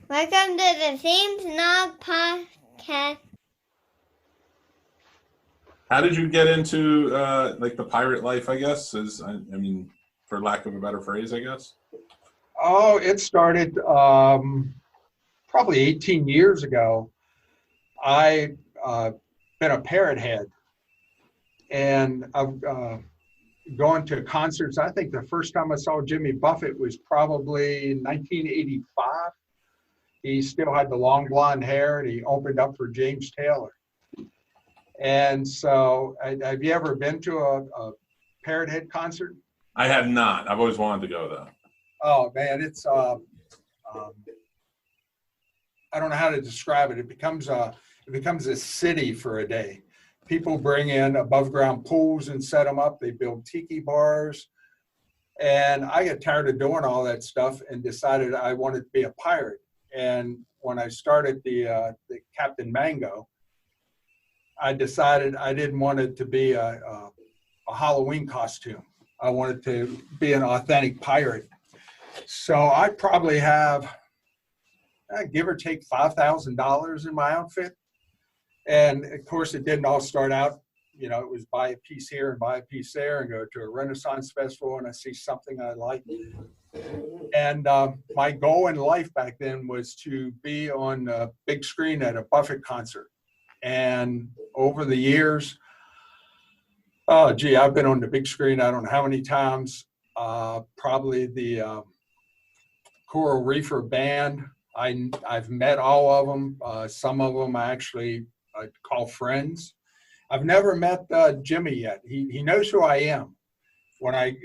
Welcome to the Scene Snobs Podcast. How did you get into like the pirate life, I guess, for lack of a better phrase, I guess? Oh, it started probably 18 years ago. I been a parrot head, and I've gone to concerts. I think the first time I saw Jimmy Buffett was probably in 1985. He still had the long blonde hair, and he opened up for James Taylor. And so, have you ever been to a parrot head concert? I have not. I've always wanted to go, though. Oh man, it's I don't know how to describe it. It becomes a city for a day. People bring in above ground pools and set them up. They build tiki bars, and I got tired of doing all that stuff and decided I wanted to be a pirate. And when I started the Captain Mango, I decided I didn't want it to be a Halloween costume. I wanted to be an authentic pirate. So I probably have, give or take, $5,000 in my outfit. And of course, it didn't all start out, it was buy a piece here and buy a piece there and go to a Renaissance festival and I see something I like. And my goal in life back then was to be on the big screen at a Buffett concert. And over the years, I've been on the big screen, I don't know how many times. Probably the Coral Reefer Band. I've met all of them. Some of them I call friends. I've never met Jimmy yet. He knows who I am. When I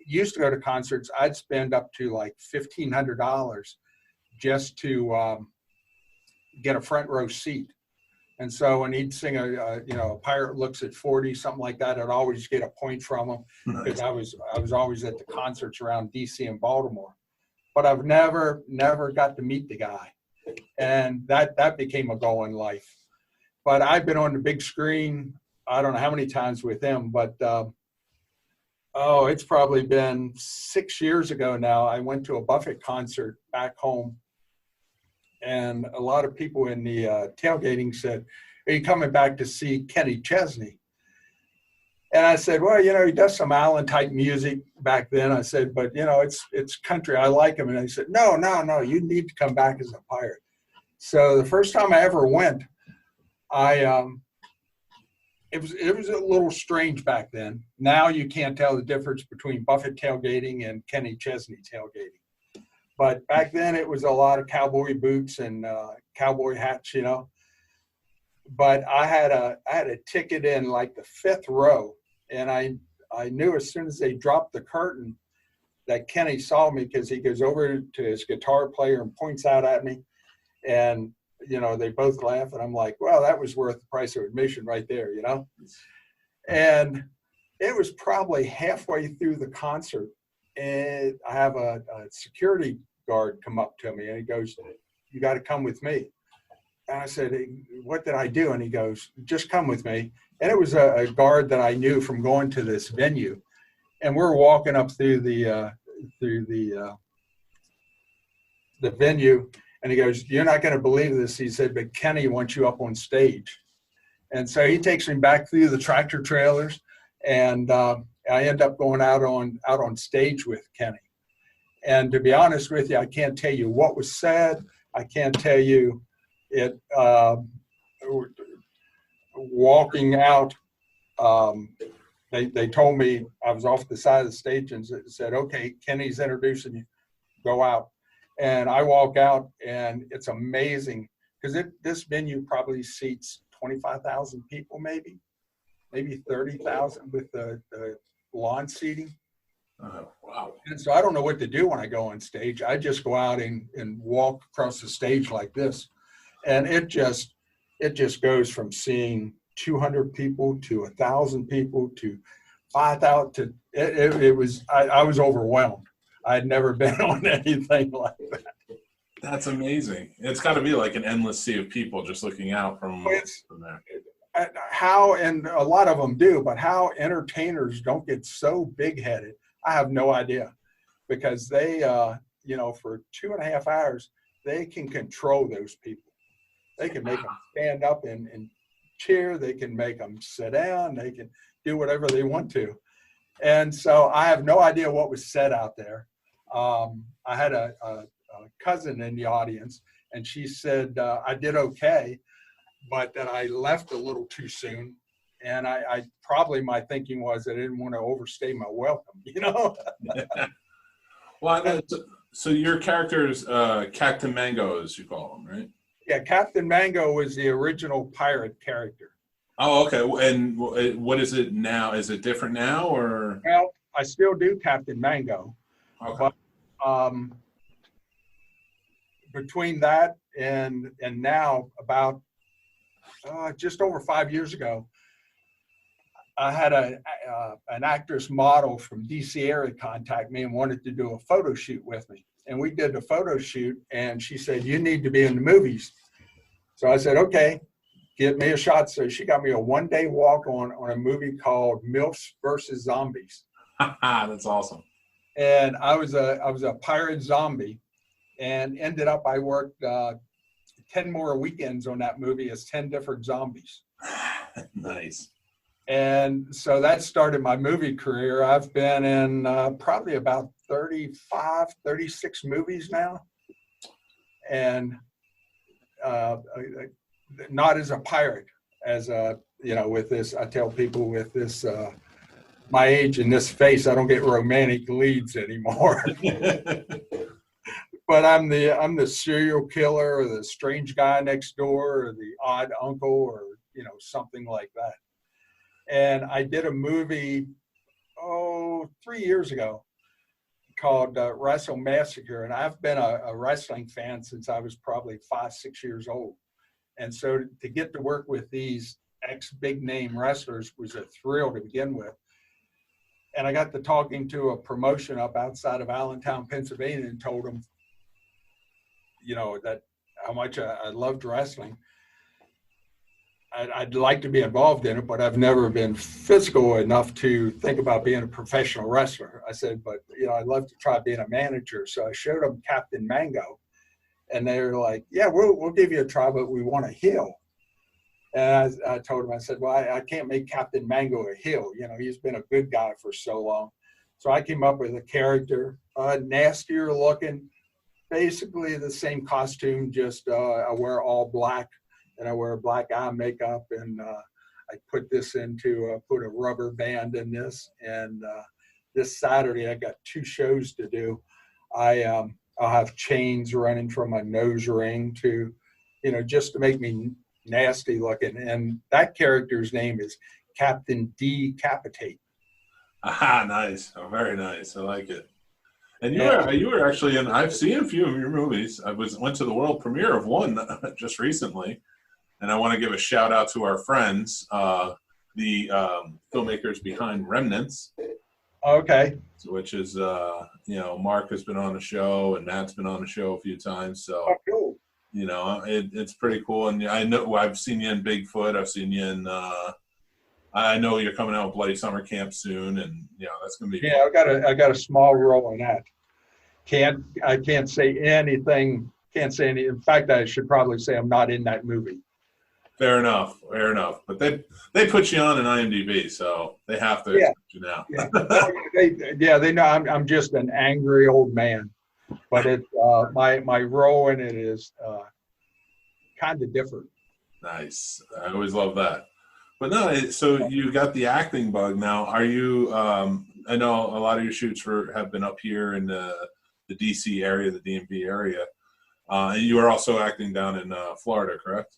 used to go to concerts, I'd spend up to like $1,500 just to get a front row seat. And so when he'd sing a Pirate Looks at 40, something like that, I'd always get a point from him because I was always at the concerts around DC and Baltimore. But I've never got to meet the guy. And that became a goal in life. But I've been on the big screen, I don't know how many times with him, but it's probably been 6 years ago now. I went to a Buffett concert back home. And a lot of people in the tailgating said, "Are you coming back to see Kenny Chesney?" And I said, "Well, he does some Allen type music back then." I said, "But it's country. I like him." And they said, "No, you need to come back as a pirate." So the first time I ever went, it was a little strange back then. Now you can't tell the difference between Buffett tailgating and Kenny Chesney tailgating. But back then it was a lot of cowboy boots and cowboy hats, But I had a ticket in like the fifth row, and I knew as soon as they dropped the curtain that Kenny saw me because he goes over to his guitar player and points out at me, and they both laugh, and I'm like, well, that was worth the price of admission right there, And it was probably halfway through the concert. And I have a security guard come up to me and he goes, "You got to come with me." And I said, "What did I do?" And he goes, "Just come with me." And it was a guard that I knew from going to this venue. And we're walking up through the venue. And he goes, "You're not going to believe this." He said, "But Kenny wants you up on stage." And so he takes me back through the tractor trailers, and I end up going out on stage with Kenny. And to be honest with you, I can't tell you what was said. I can't tell you it. Walking out, they told me I was off the side of the stage and said, "Okay, Kenny's introducing you. Go out." And I walk out, and it's amazing because this venue probably seats 25,000 people, maybe 30,000 with the lawn seating. Oh, wow. And so I don't know what to do when I go on stage. I just go out and walk across the stage like this. And it just goes from seeing 200 people to 1,000 people to 5,000 to I was overwhelmed. I'd never been on anything like that. That's amazing. It's got to be like an endless sea of people just looking out from there. How, and a lot of them do, but how entertainers don't get so big-headed, I have no idea. Because they, for 2.5 hours, they can control those people. They can make them stand up and cheer. They can make them sit down. They can do whatever they want to. And so I have no idea what was said out there. I had a cousin in the audience, and she said I did okay, but that I left a little too soon. And I probably, my thinking was I didn't want to overstay my welcome, you know? Well, so your character is Captain Mango, as you call him, right? Yeah, Captain Mango was the original pirate character. Oh, okay. And what is it now? Is it different now, or? Well, I still do Captain Mango. Okay. But between that and now, about just over 5 years ago, I had an actress model from DC area contact me and wanted to do a photo shoot with me. And we did a photo shoot, and she said, "You need to be in the movies." So I said, "Okay, give me a shot." So she got me a one-day walk on a movie called MILFs versus Zombies. That's awesome. And I was a pirate zombie, and ended up I worked 10 more weekends on that movie as 10 different zombies. Nice. And so that started my movie career. I've been in probably about 35, 36 movies now. And not as a pirate, as a, you know, with this, I tell people with this, my age and this face, I don't get romantic leads anymore. But I'm the serial killer, or the strange guy next door, or the odd uncle, or, you know, something like that. And I did a movie, 3 years ago called Wrestle Massacre. And I've been a wrestling fan since I was probably 5, 6 years old. And so to get to work with these ex-big name wrestlers was a thrill to begin with. And I got to talking to a promotion up outside of Allentown, Pennsylvania, and told them, you know, that how much I loved wrestling. I'd like to be involved in it, but I've never been physical enough to think about being a professional wrestler. I said, but, you know, I'd love to try being a manager. So I showed them Captain Mango, and they were like, "Yeah, we'll give you a try, but we want a heel." And I told them, I said, "Well, I can't make Captain Mango a heel. You know, he's been a good guy for so long." So I came up with a character, nastier looking, basically the same costume, just I wear all black. And I wear black eye makeup, and I put this into, put a rubber band in this. And this Saturday, I got 2 shows to do. I'll have chains running from my nose ring to, you know, just to make me nasty looking. And that character's name is Captain Decapitate. Aha, nice. Oh, very nice. I like it. And you were actually in, I've seen a few of your movies. I went to the world premiere of one just recently. And I want to give a shout out to our friends, the filmmakers behind Remnants. Okay. Which is, you know, Mark has been on the show, and Matt's been on the show a few times. So, cool. You know, it's pretty cool. And I know I've seen you in Bigfoot. I've seen you in, I know you're coming out with Bloody Summer Camp soon. And, you know, that's going to be fun. I got a small role in that. I can't say anything. Can't say any. In fact, I should probably say I'm not in that movie. Fair enough. But they put you on an IMDb, so they have to put you now. They know I'm just an angry old man. But it's my role in it is kind of different. Nice. I always love that. But no, so you got the acting bug now. Are you? I know a lot of your shoots have been up here in the DC area, the DMV area. And you are also acting down in Florida, correct?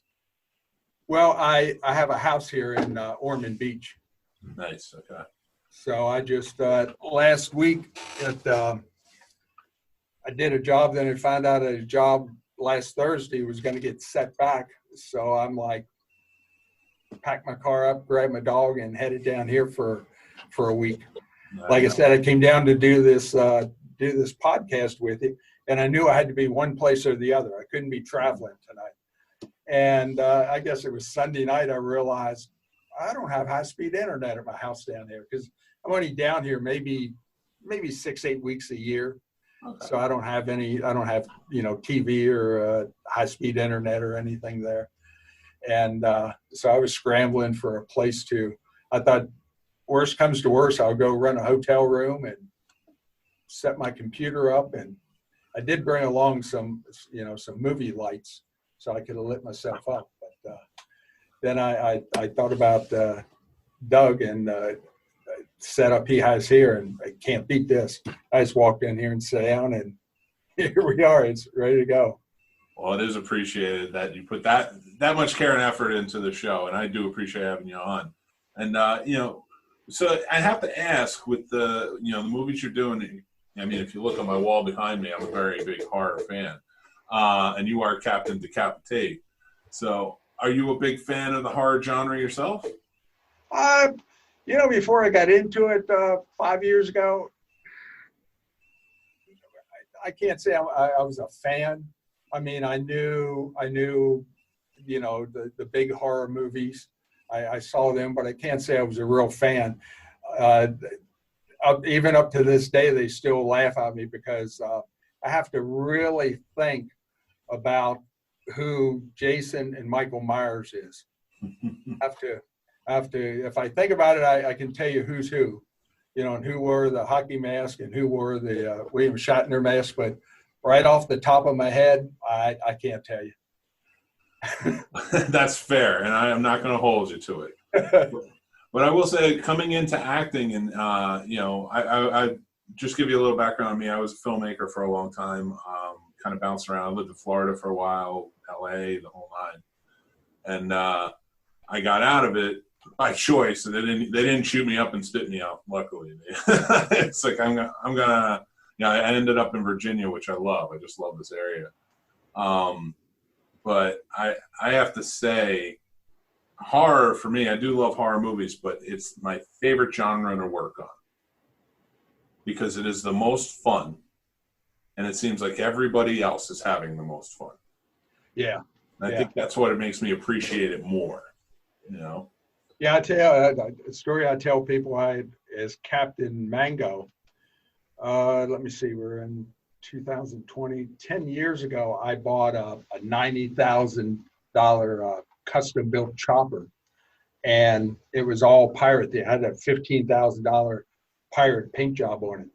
Well, I have a house here in Ormond Beach. Nice. Okay. So I just last week I did a job. Then I found out a job last Thursday was going to get set back. So I'm like, packed my car up, grabbed my dog, and headed down here for a week. Like I said, I came down to do this podcast with you, and I knew I had to be one place or the other. I couldn't be traveling tonight. And I guess it was Sunday night, I realized I don't have high-speed internet at my house down there, because I'm only down here maybe 6-8 weeks a year. Okay. So I don't have TV or high-speed internet or anything there. And so I was scrambling for a place I thought, worst comes to worst, I'll go rent a hotel room and set my computer up. And I did bring along some movie lights so I could have lit myself up. But then I thought about Doug and setup he has here, and I can't beat this. I just walked in here and sat down, and here we are. It's ready to go. Well, it is appreciated that you put that much care and effort into the show, and I do appreciate having you on. And so I have to ask, with the the movies you're doing. I mean, if you look on my wall behind me, I'm a very big horror fan, and you are Captain Decapitate. So, are you a big fan of the horror genre yourself? Before I got into it 5 years ago, I can't say I was a fan. I mean, I knew, the big horror movies. I saw them, but I can't say I was a real fan. Even up to this day, they still laugh at me because I have to really think about who Jason and Michael Myers is. I have to. If I think about it, I can tell you who's who, and who wore the hockey mask and who wore the William Shatner mask. But right off the top of my head, I can't tell you. That's fair, and I am not going to hold you to it. But I will say, coming into acting, and I just give you a little background on me. I was a filmmaker for a long time, kind of bounced around. I lived in Florida for a while, LA, the whole nine, and I got out of it by choice. And they didn't shoot me up and spit me out. Luckily, it's like I'm gonna. I ended up in Virginia, which I love. I just love this area. But I have to say, horror for me, I do love horror movies, but it's my favorite genre to work on because it is the most fun, and it seems like everybody else is having the most fun. Yeah, and I think that's what it makes me appreciate it more. Yeah, I tell you a story I tell people as Captain Mango. Let me see, we're in 2020. 10 years ago, I bought a $90,000 custom built chopper, and it was all pirate. It had a $15,000 pirate paint job on it.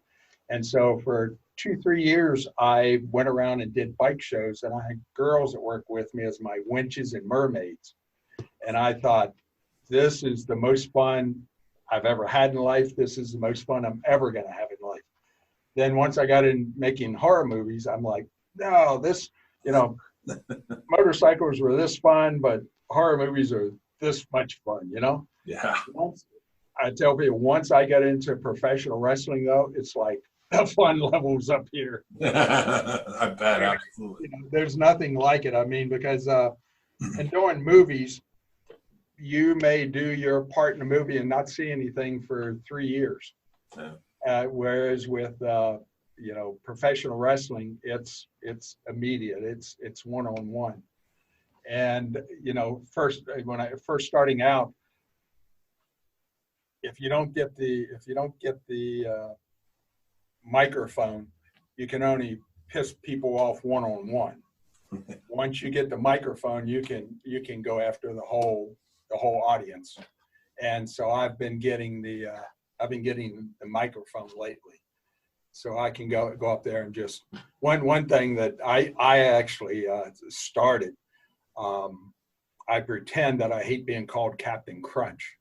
And so for 2-3 years, I went around and did bike shows, and I had girls that worked with me as my winches and mermaids. And I thought, this is the most fun I've ever had in life. This is the most fun I'm ever going to have in life. Then once I got in making horror movies, I'm like, no, this, motorcycles were this fun, but horror movies are this much fun, Yeah. I tell people, once I get into professional wrestling, though, it's like the fun levels up here. I bet, absolutely. There's nothing like it. I mean, because in doing movies, you may do your part in a movie and not see anything for 3 years. Yeah. Whereas with professional wrestling, it's immediate. It's one-on-one. And when I first starting out, if you don't get the microphone, you can only piss people off one-on-one. Once you get the microphone, you can go after the whole audience. And so I've been getting the microphone lately, so I can go up there and just one thing that I actually started. I pretend that I hate being called Captain Crunch,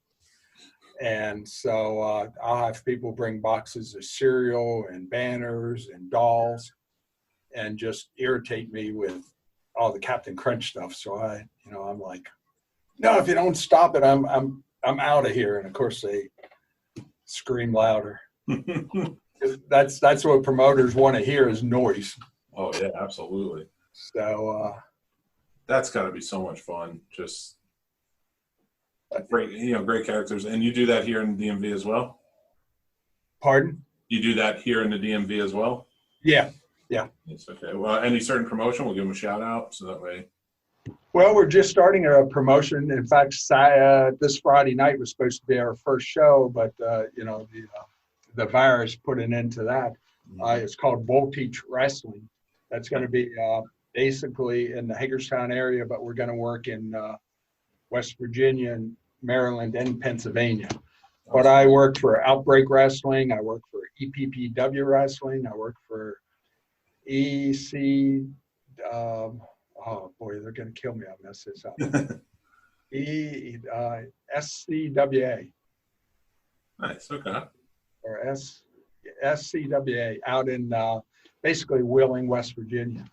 and so I'll have people bring boxes of cereal and banners and dolls, and just irritate me with all the Captain Crunch stuff. So I'm like, no, if you don't stop it, I'm out of here. And of course they scream louder. That's what promoters want to hear is noise. Oh yeah, absolutely. So that's got to be so much fun. Just great characters. And you do that here in the DMV as well? Pardon? You do that here in the DMV as well? Yeah. It's okay. Well, any certain promotion, we'll give them a shout out so that way. Well, we're just starting a promotion. In fact, this Friday night was supposed to be our first show, but the virus put an end to that. It's called Voltage Wrestling. That's going to be basically in the Hagerstown area, but we're going to work in West Virginia and Maryland and Pennsylvania. But I work for Outbreak Wrestling. I work for EPPW Wrestling. I work for EC. Oh boy, they're going to kill me. I mess this up. SCWA. Nice. Okay. Or SCWA out in basically Wheeling, West Virginia.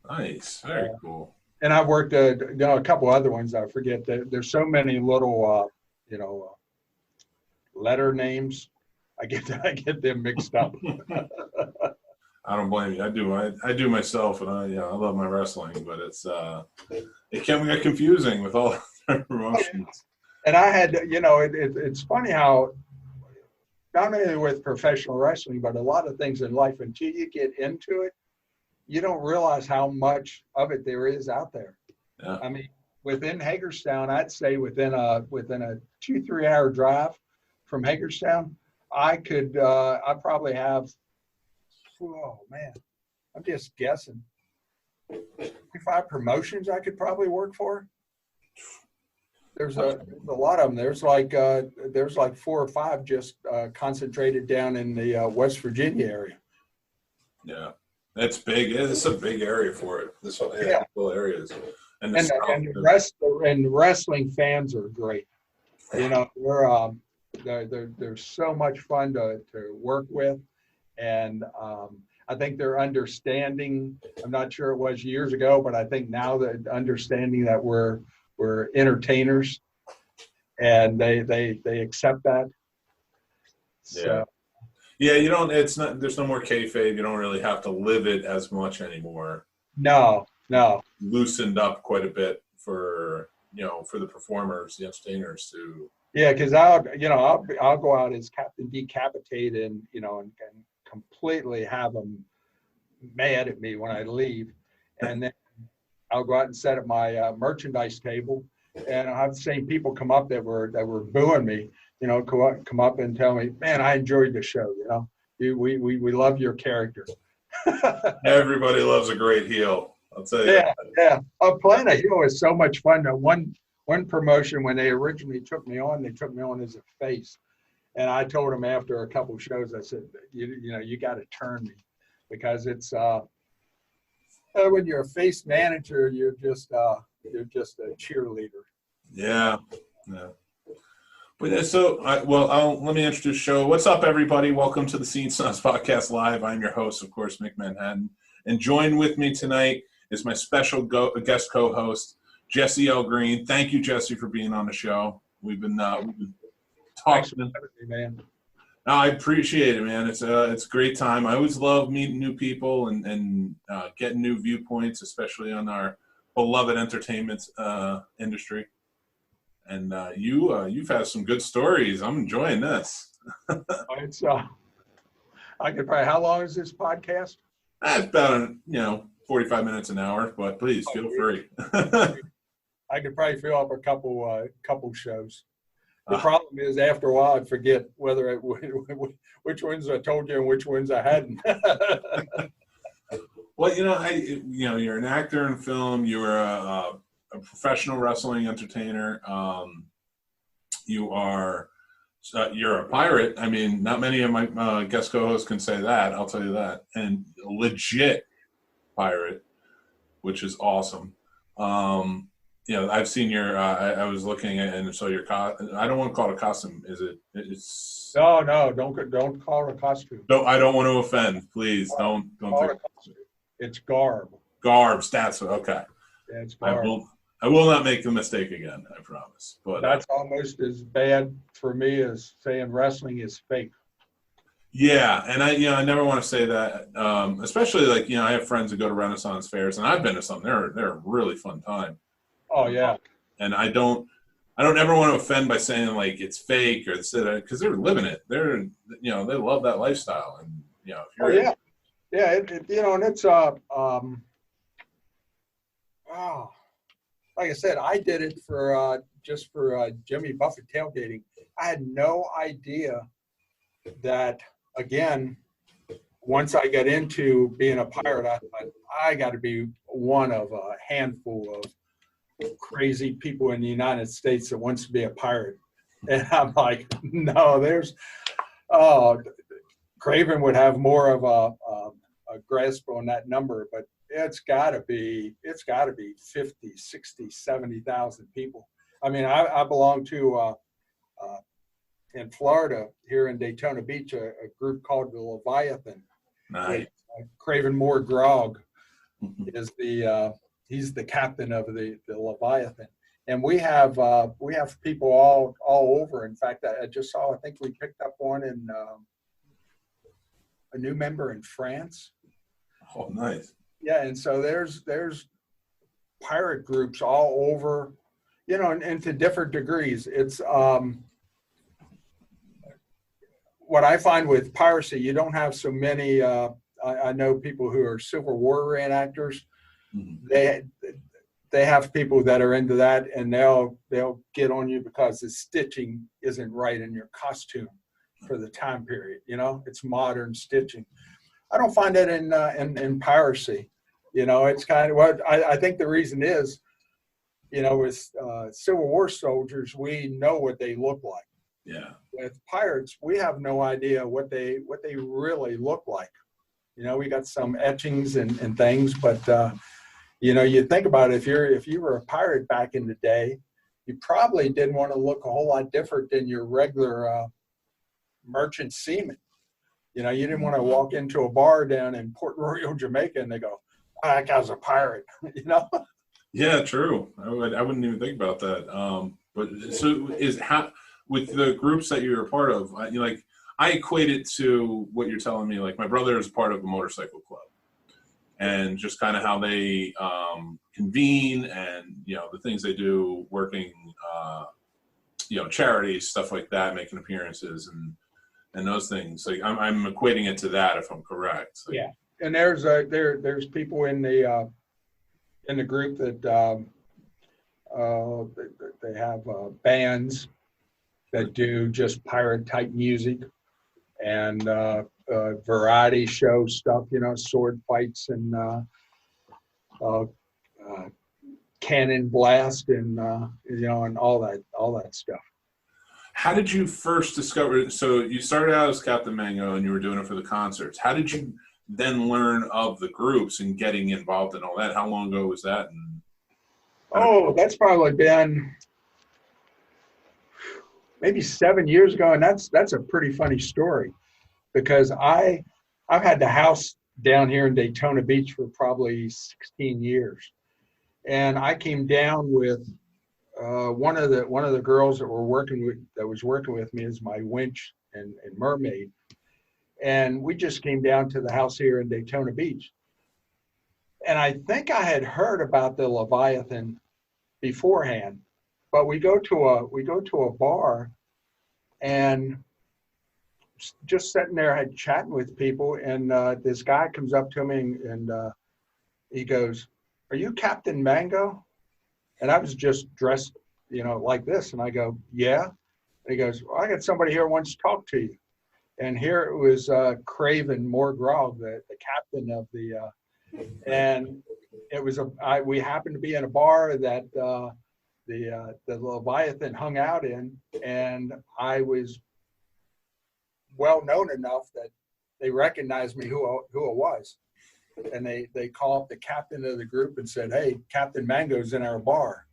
Nice. Very cool. And I've worked a couple other ones. I forget. There's so many little letter names. I get them mixed up. I don't blame you. I do myself, and I love my wrestling, but it can get confusing with all the promotions. And I had, it's funny how not only with professional wrestling, but a lot of things in life, until you get into it, you don't realize how much of it there is out there. Yeah. I mean, within Hagerstown, I'd say within a 2-3 hour drive from Hagerstown, I probably have, oh man, I'm just guessing, 25 promotions I could probably work for. There's a lot of them. There's like 4 or 5 just concentrated down in the West Virginia area. Yeah, that's big. It's a big area for it. This whole areas. And wrestling fans are great. They're so much fun to work with, and I think they're understanding. I'm not sure it was years ago, but I think now that understanding that we're entertainers, and they accept that. So. Yeah, you don't. It's not. There's no more kayfabe. You don't really have to live it as much anymore. No. Loosened up quite a bit for the performers, the entertainers to. Yeah, because I'll go out as Captain Decapitate and completely have them mad at me when I leave, and then I'll go out and set up my merchandise table, and I'll have the same people come up that were booing me, come up and tell me, man, I enjoyed the show. We love your character. Everybody loves a great heel. I'll tell you. Yeah. Playing a heel is so much fun. One promotion, when they originally took me on, they took me on as a face, and I told them after a couple of shows, I said, you got to turn me, because it's when you're a face manager, you're just a cheerleader. Yeah. But let me introduce the show. What's up, everybody? Welcome to the Scene Snobs Podcast Live. I'm your host, of course, Mick Manhattan, and join with me tonight is my special guest co-host, Jesse L. Green. Thank you, Jesse, for being on the show. We've been talking. Thanks for having me, man. No, I appreciate it, man. It's a great time. I always love meeting new people and getting new viewpoints, especially on our beloved entertainment industry. And you've had some good stories. I'm enjoying this. It's I could probably. How long is this podcast? It's about 45 minutes, an hour. But please feel free. I could probably fill up a couple shows. The problem is, after a while, I'd forget which ones I told you and which ones I hadn't. Well, you're an actor in film. You're a professional wrestling entertainer. You're a pirate. I mean, not many of my guest co-hosts can say that. I'll tell you that. And a legit pirate, which is awesome. I've seen your. I was looking at and saw your. I don't want to call it a costume. Is it? It's. No. Don't call it a costume. No, I don't want to offend. Please don't. Call it a costume. It's garb. Garbs. That's okay. Yeah, it's garb. I will not make the mistake again. I promise. But that's almost as bad for me as saying wrestling is fake. Yeah, and I never want to say that, especially I have friends who go to Renaissance fairs, and I've been to some. They're a really fun time. Oh yeah. And I don't ever want to offend by saying it's fake or because they're living it. They're they love that lifestyle, and if you're and it's like I said, I did it for just for Jimmy Buffett tailgating. I had no idea that, again, once I got into being a pirate, I thought I got to be one of a handful of crazy people in the United States that wants to be a pirate. And I'm like, no, Craven would have more of a grasp on that number, but it's got to be 50, 60, 70,000 people. I mean, I belong to, in Florida, here in Daytona Beach, a group called the Leviathan. Nice. Craven Moore Grogg is he's the captain of the Leviathan. And we have people all over. In fact, I just saw, I think we picked up one in a new member in France. Oh, nice. Yeah, and so there's pirate groups all over, you know, and to different degrees. It's what I find with piracy, you don't have so many. I know people who are Civil War reenactors. Mm-hmm. They have people that are into that, and they'll get on you because the stitching isn't right in your costume for the time period. You know, it's modern stitching. I don't find that in piracy. You know, it's kind of what I think the reason is, you know, with Civil War soldiers, we know what they look like. Yeah. With pirates, we have no idea what they really look like. You know, we got some etchings and things, but you know, you think about it, if you were a pirate back in the day, you probably didn't want to look a whole lot different than your regular merchant seaman. You know, you didn't want to walk into a bar down in Port Royal, Jamaica, and they go, "Oh, that guy's a pirate," you know? Yeah, true. I wouldn't even think about that. But so with the groups that you're a part of, I equate it to what you're telling me. Like, my brother is part of a motorcycle club, and just kind of how they convene, and you know, the things they do, working, you know, charities, stuff like that, making appearances, and those things. Like, I'm equating it to that, if I'm correct. So, yeah, and there's people in the group that they have bands that do just pirate type music and variety show stuff, you know, sword fights and cannon blast and you know, and all that stuff. How did you first discover? So you started out as Captain Mango, and you were doing it for the concerts. How did you then learn of the groups and getting involved in all that? How long ago was that? That's probably been maybe 7 years ago, and that's a pretty funny story, because I've had the house down here in Daytona Beach for probably 16 years, and I came down with one of the girls that was working with me as my winch and mermaid, and we just came down to the house here in Daytona Beach, and I think I had heard about the Leviathan beforehand. But we go to a bar, and just sitting there, chatting with people, and this guy comes up to me and he goes, "Are you Captain Mango?" And I was just dressed, you know, like this, and I go, "Yeah." And he goes, "Well, I got somebody here who wants to talk to you." And here it was Craven Moore Grogg, the captain of the, and it was we happened to be in a bar that the Leviathan hung out in, and I was well known enough that they recognized me who it was, and they called up the captain of the group and said, "Hey, Captain Mango's in our bar."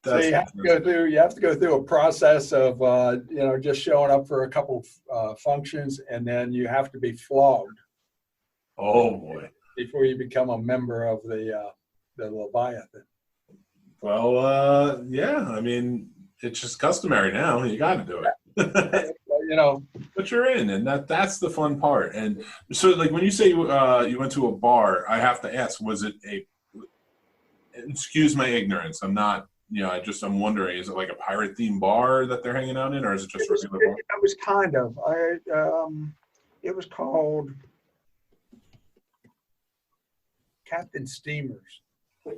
So you have to go through a process of you know, just showing up for a couple functions, and then you have to be flogged. Oh boy! Before you become a member of the Leviathan. Well, yeah. I mean, it's just customary now. You got to do it. You know, but you're in, and that's the fun part. And so, like, when you say you went to a bar, I have to ask: was it excuse my ignorance? I'm not. You know, I'm wondering: is it like a pirate themed bar that they're hanging out in, or is it just a regular bar? It was kind of. It was called Captain Steamers.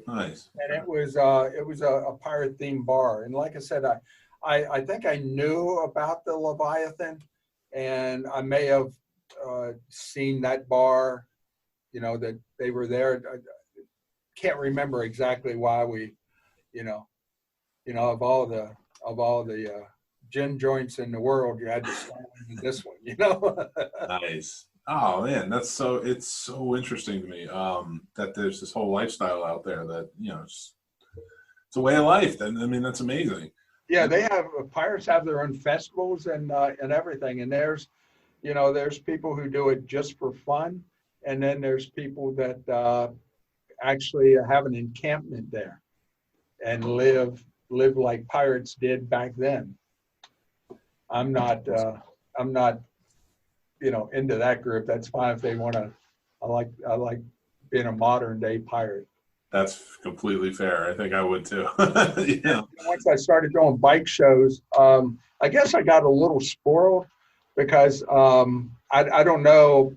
Nice. And it was a pirate themed bar. And like I said, I think I knew about the Leviathan and I may have seen that bar, that they were there. I can't remember exactly why we, of all the gin joints in the world, you had to start with this one. Nice. Oh man, it's so interesting to me that there's this whole lifestyle out there that it's a way of life. I mean, that's amazing. Yeah, pirates have their own festivals and everything, and there's people who do it just for fun, and then there's people that actually have an encampment there and live like pirates did back then. I'm not into that group. That's fine if they want to. I like being a modern day pirate. That's completely fair. I think I would too. Yeah. Once I started doing bike shows, I guess I got a little spoiled because I don't know.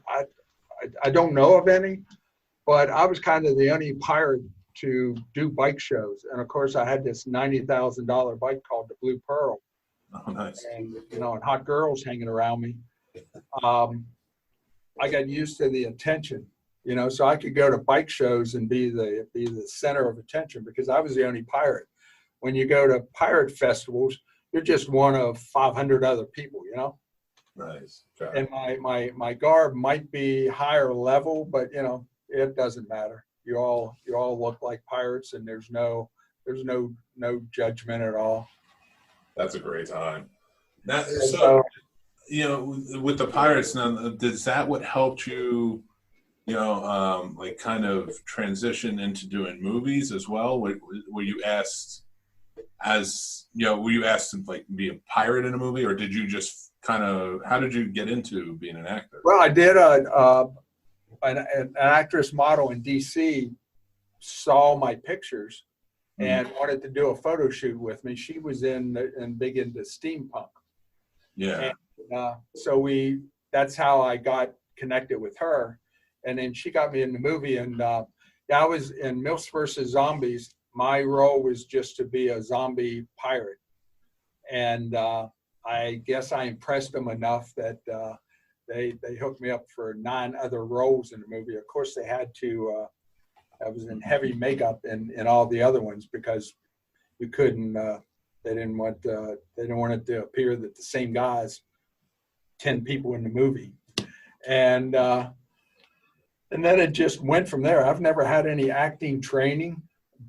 I don't know of any, but I was kind of the only pirate to do bike shows. And of course, I had this $90,000 bike called the Blue Pearl. Oh, nice. And and hot girls hanging around me. I got used to the attention, so I could go to bike shows and be the center of attention because I was the only pirate. When you go to pirate festivals, you're just one of 500 other people, Nice. And my garb might be higher level, but it doesn't matter. You all look like pirates, and there's no judgment at all. That's a great time. So with the pirates now, is that what helped you, like kind of transition into doing movies as well? Were you asked to like be a pirate in a movie, or did you just how did you get into being an actor? Well, I did an actress model in DC saw my pictures and wanted to do a photo shoot with me. She was big into steampunk. Yeah. And, so that's how I got connected with her. And then she got me in the movie. And I was in Mills vs. Zombies. My role was just to be a zombie pirate. And I guess I impressed them enough that they hooked me up for 9 other roles in the movie. Of course, they had to, I was in heavy makeup in all the other ones because we couldn't, they didn't want it to appear that the same guys, 10 people in the movie. And then it just went from there. I've never had any acting training,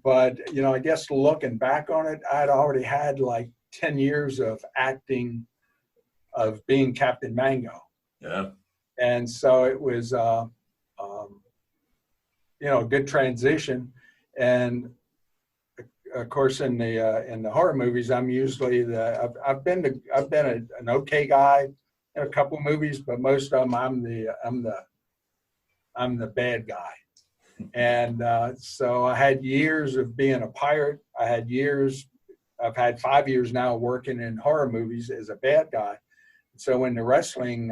but, I guess looking back on it, I'd already had like 10 years of acting, of being Captain Mango. Yeah. And so it was, a good transition. And of course, in the horror movies, I'm usually I've been an okay guy in a couple of movies, but most of them I'm the bad guy. And so I had years of being a pirate. I've had 5 years now working in horror movies as a bad guy. So when the wrestling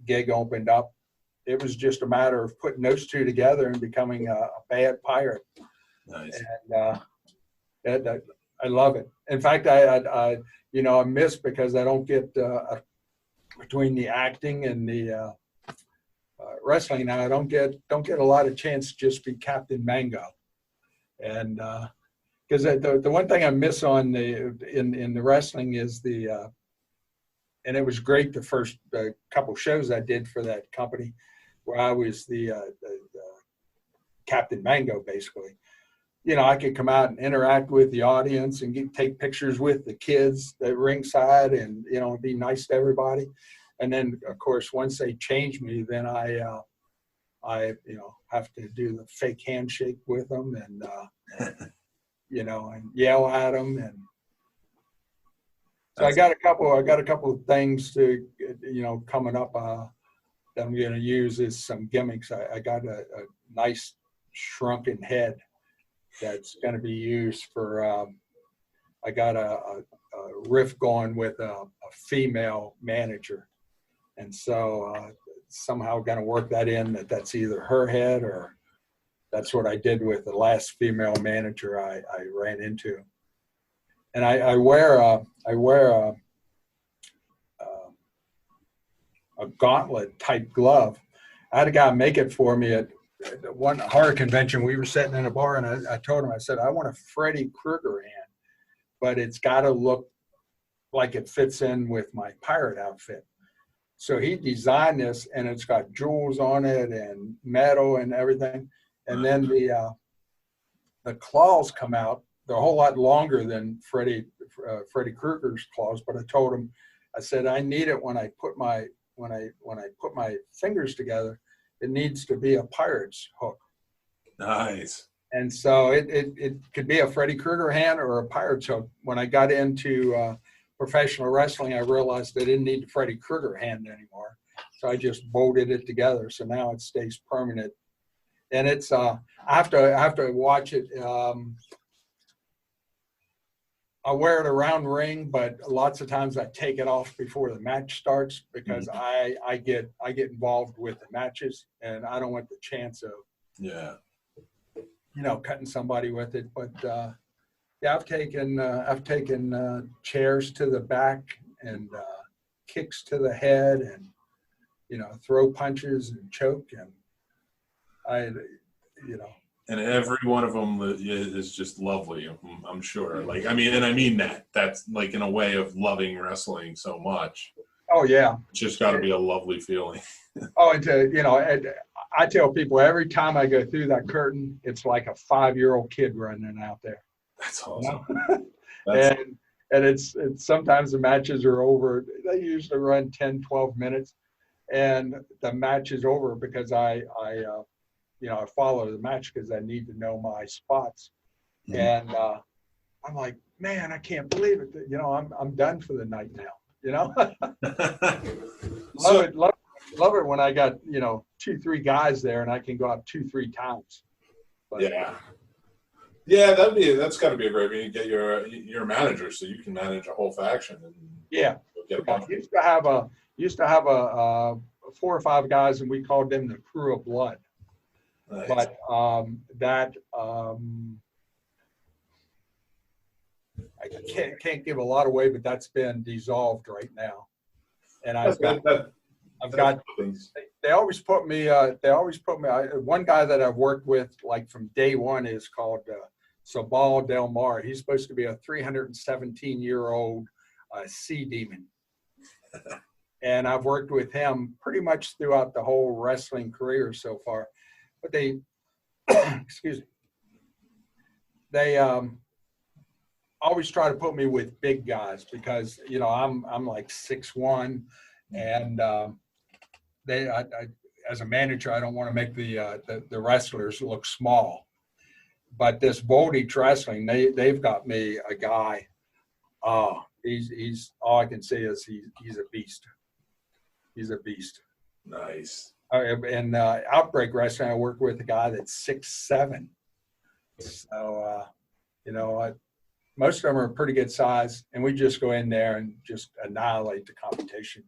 gig opened up, it was just a matter of putting those two together and becoming a bad pirate. Nice. And I love it. In fact, I miss because I don't get between the acting and the wrestling now. I don't get a lot of chance to just be Captain Mango, and because the one thing I miss in the wrestling is and it was great the first couple shows I did for that company, where I was the Captain Mango basically. I could come out and interact with the audience and take pictures with the kids at ringside and, be nice to everybody. And then, of course, once they change me, then I have to do the fake handshake with them and, and yell at them. And so I got a couple of things to, coming up that I'm going to use as some gimmicks. I got a nice shrunken head that's going to be used for, I got a riff going with a female manager. And so somehow going to work that in, that's either her head or that's what I did with the last female manager I ran into. And I wear gauntlet type glove. I had a guy make it for me at one horror convention. We were sitting in a bar, and I told him, I said, I want a Freddy Krueger hand, but it's got to look like it fits in with my pirate outfit. So he designed this, and it's got jewels on it and metal and everything. And then the claws come out. They're a whole lot longer than Freddy Krueger's claws. But I told him, I said, I need it when I put my fingers together. It needs to be a pirate's hook. Nice. And so it could be a Freddy Krueger hand or a pirate's hook. When I got into professional wrestling, I realized I didn't need the Freddy Krueger hand anymore. So I just bolted it together. So now it stays permanent. And it's I have to watch it. I wear it around ring, but lots of times I take it off before the match starts because I get involved with the matches, and I don't want the chance of cutting somebody with it. But yeah, I've taken chairs to the back and kicks to the head, and throw punches and choke, and And every one of them is just lovely, I'm sure. Like, I mean that's like in a way of loving wrestling so much. Oh yeah, It's just got to be a lovely feeling. Oh, and I tell people every time I go through that curtain, it's like a 5-year-old kid running out there. That's awesome. And it's sometimes the matches are over. They usually run 10, 12 minutes, and the match is over because I follow the match because I need to know my spots. Mm-hmm. And I'm like, man, I can't believe it. I'm done for the night now. Love it when I got 2-3 guys there and I can go out 2-3 times. But, that's got to be a great. You get your manager so you can manage a whole faction. And get a bunch. Used to have a 4 or 5 guys, and we called them the Crew of Blood. Nice. But I can't give a lot away, but that's been dissolved right now. And they always put me. One guy that I've worked with like from day one is called Sabal Del Mar. He's supposed to be a 317-year-old sea demon. And I've worked with him pretty much throughout the whole wrestling career so far. But they, they always try to put me with big guys because I'm like 6'1", and I as a manager I don't want to make the wrestlers look small. But this Voltage Wrestling, they've got me a guy. He's all I can say is he's a beast. He's a beast. Nice. And Outbreak Wrestling, I work with a guy that's 6'7". So, most of them are pretty good size, and we just go in there and just annihilate the competition.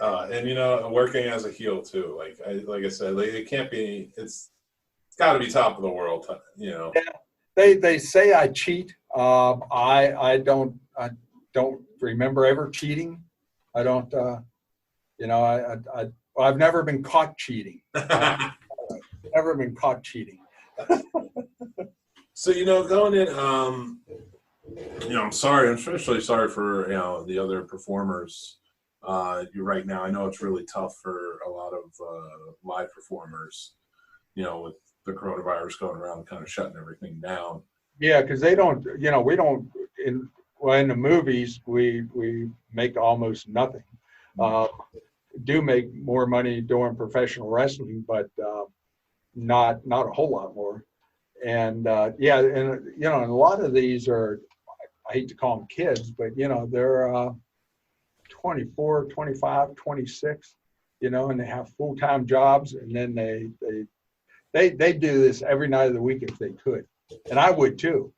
And working as a heel too, like I said, it can't be. It's got to be top of the world. Yeah, they say I cheat. I don't remember ever cheating. I don't. I've never been caught cheating. Never been caught cheating. So, going in, I'm sorry. I'm especially sorry for, the other performers. Right now, I know it's really tough for a lot of live performers, with the coronavirus going around kind of shutting everything down. Yeah, because they don't, we don't, in the movies, we make almost nothing. Do make more money doing professional wrestling, but not a whole lot more. And and a lot of these are, I hate to call them kids, but they're 24, 25, 26, and they have full-time jobs, and then they do this every night of the week if they could, and I would too.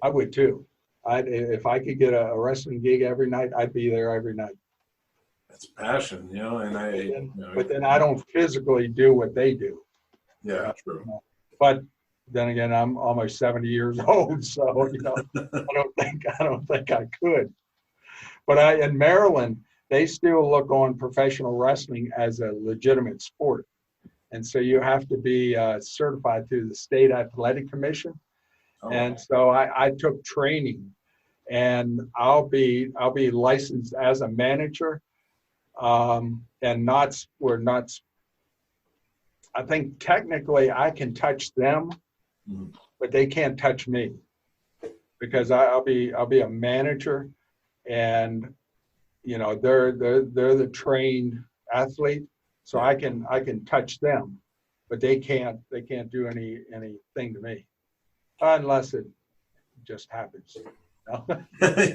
If I could get a wrestling gig every night, I'd be there every night. It's passion, but then I don't physically do what they do. Yeah, true. But then again, I'm almost 70 years old, so I don't think I could. But in Maryland, they still look on professional wrestling as a legitimate sport. And so you have to be certified through the State Athletic Commission. Oh, And so I took training, and I'll be licensed as a manager, and we're not. I think technically I can touch them, but they can't touch me, because I'll be a manager, and you know they're the trained athlete, so I can touch them, but they can't do anything to me, unless it just happens.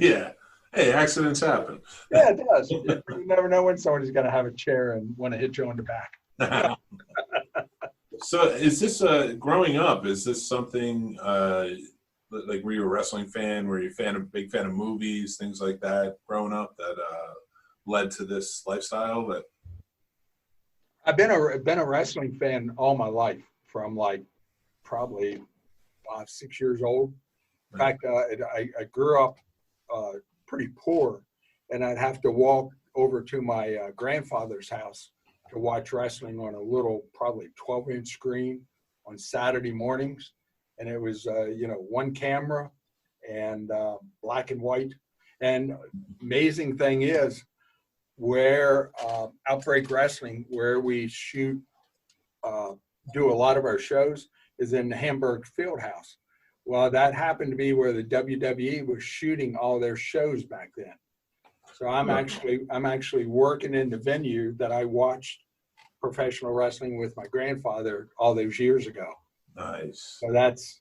Yeah. Hey, accidents happen. Yeah, it does. You never know when somebody's going to have a chair and want to hit you on the back. So is this growing up, is this something like, were you a wrestling fan? Were you big fan of movies, things like that growing up that led to this lifestyle? That I've been a wrestling fan all my life, from like probably 5-6 years old. In fact, I grew up pretty poor, and I'd have to walk over to my grandfather's house to watch wrestling on a little, probably 12-inch screen on Saturday mornings. And it was, one camera and black and white. And amazing thing is, where Outbreak Wrestling, where we shoot, do a lot of our shows, is in the Hamburg Fieldhouse. Well, that happened to be where the WWE was shooting all their shows back then. So I'm actually working in the venue that I watched professional wrestling with my grandfather all those years ago. nice. So that's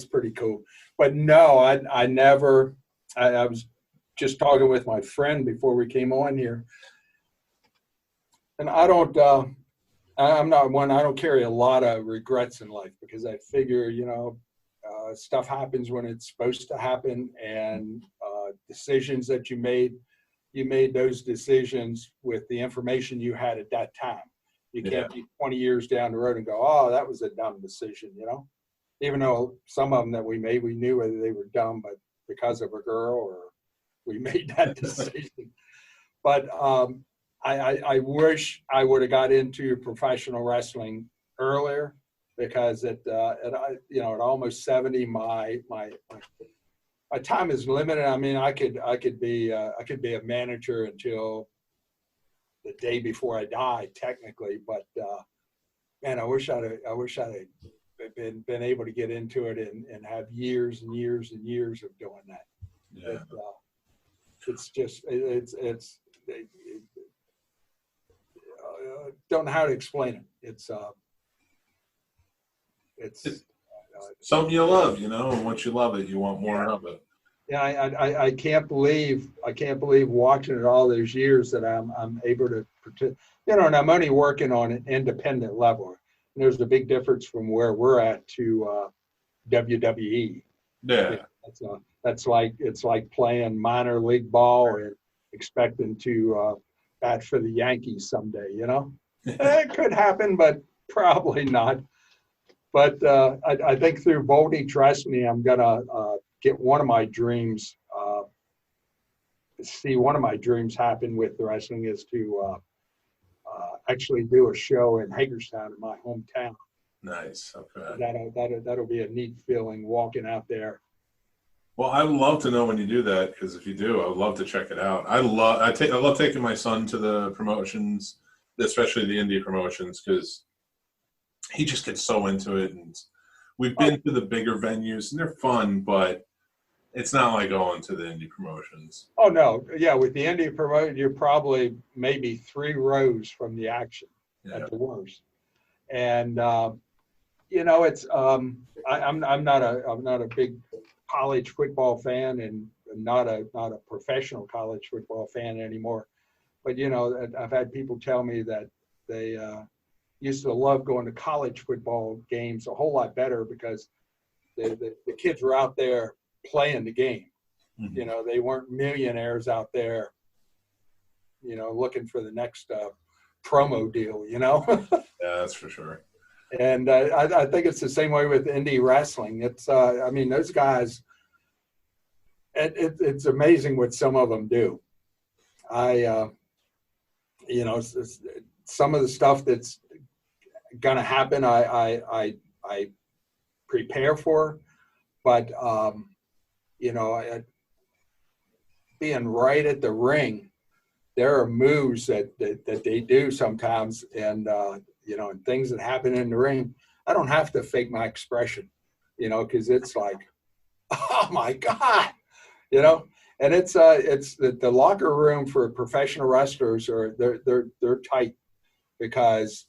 pretty cool. But no, I never. I was just talking with my friend before we came on here, and I don't. I'm not one. I don't carry a lot of regrets in life, because I figure, stuff happens when it's supposed to happen, and decisions that you made those decisions with the information you had at that time. You can't be 20 years down the road and go, oh, that was a dumb decision, even though some of them that we made, we knew whether they were dumb, but because of a girl, or we made that decision. But I wish I would have got into professional wrestling earlier, because at almost 70, my time is limited. I mean, I could be a manager until the day before I die, technically. But man, I wish I'd been able to get into it and have years and years and years of doing that. Yeah. Don't know how to explain it. It's Something you love, and once you love it, you want more of it. Yeah, I can't believe watching it all those years that I'm able to participate. And I'm only working on an independent level. And there's a big difference from where we're at to WWE. Yeah. It's like playing minor league ball and expecting to bat for the Yankees someday. It could happen, but probably not. But I think through Voltage Wrestling, I'm gonna get one of my dreams. See, one of my dreams happen with the wrestling is to actually do a show in Hagerstown, in my hometown. Nice. Okay. That'll be a neat feeling, walking out there. Well, I would love to know when you do that, because if you do, I would love to check it out. I love taking my son to the promotions, especially the indie promotions, because he just gets so into it. And we've been to the bigger venues, and they're fun, but it's not like going to the indie promotions. Oh, no. Yeah, with the indie promotion, you're probably maybe 3 rows from the action at the worst. And, it's I'm not a big college football fan, and not a professional college football fan anymore. But, I've had people tell me that they used to love going to college football games a whole lot better, because the kids were out there playing the game. Mm-hmm. They weren't millionaires out there, looking for the next promo deal, Yeah, that's for sure. And I think it's the same way with indie wrestling. It's, those guys, it's amazing what some of them do. I you know, some of the stuff that's gonna happen, I prepare for, but you know, being right at the ring, there are moves that they do sometimes, and you know, and things that happen in the ring. I don't have to fake my expression, you know, because it's like, oh my God, you know. And it's the locker room for professional wrestlers are they're tight because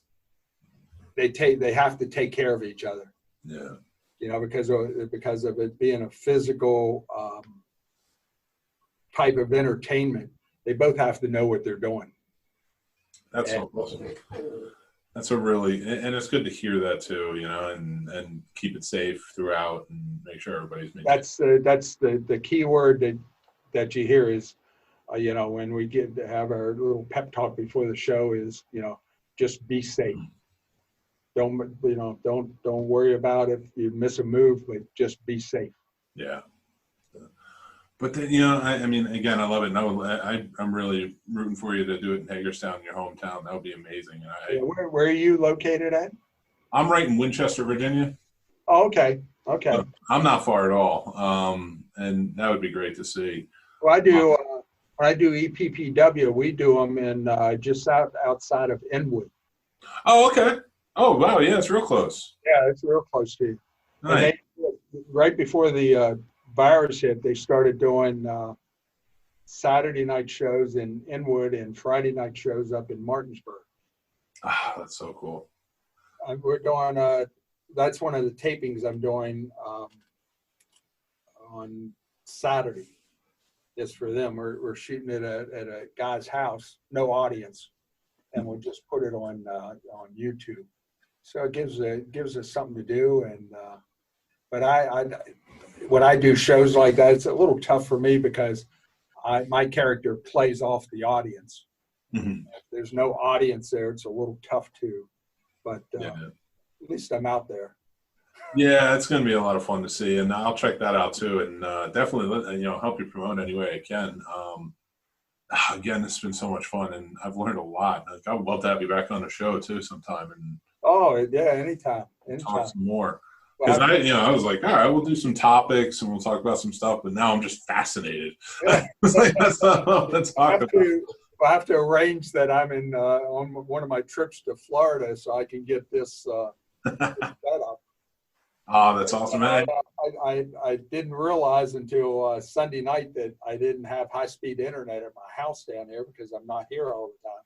they have to take care of each other. Yeah. You know, because of it being a physical type of entertainment, they both have to know what they're doing. That's so awesome. That's a really, and it's good to hear that too, you know, and keep it safe throughout and make sure everybody's making That's the key word that you hear is, you know, when we get to have our little pep talk before the show is, you know, just be safe. Don't worry about if you miss a move, but just be safe. Yeah. But then, you know, I mean, again, I love it. No, I'm really rooting for you to do it in Hagerstown, your hometown. That would be amazing. Yeah, where are you located at? I'm right in Winchester, Virginia. Oh, okay. So I'm not far at all. And that would be great to see. Well, I do. When I do EPPW, we do them in just outside of Inwood. Oh, okay. Oh, wow. Yeah, it's real close. Yeah, it's real close to you. Nice. Right before the virus hit, they started doing Saturday night shows in Inwood and Friday night shows up in Martinsburg. Ah, that's so cool. We're doing that's one of the tapings I'm doing on Saturday. It's for them. We're shooting it at a guy's house, no audience, and we'll just put it on YouTube. So it gives us something to do. And but when I do shows like that, it's a little tough for me because my character plays off the audience. Mm-hmm. If there's no audience there, it's a little tough too. But at least I'm out there. Yeah, it's going to be a lot of fun to see, and I'll check that out too, and definitely help you promote any way I can. Again, it's been so much fun, and I've learned a lot. Like, I would love to have you back on the show too sometime, and anytime. Talk some more. Because I was like, all right, we'll do some topics and we'll talk about some stuff, but now I'm just fascinated. It's like, that's not what I'm talking about. I'll have to arrange that I'm in on one of my trips to Florida so I can get this set up. Oh, that's awesome, man. I didn't realize until Sunday night that I didn't have high-speed internet at my house down there because I'm not here all the time.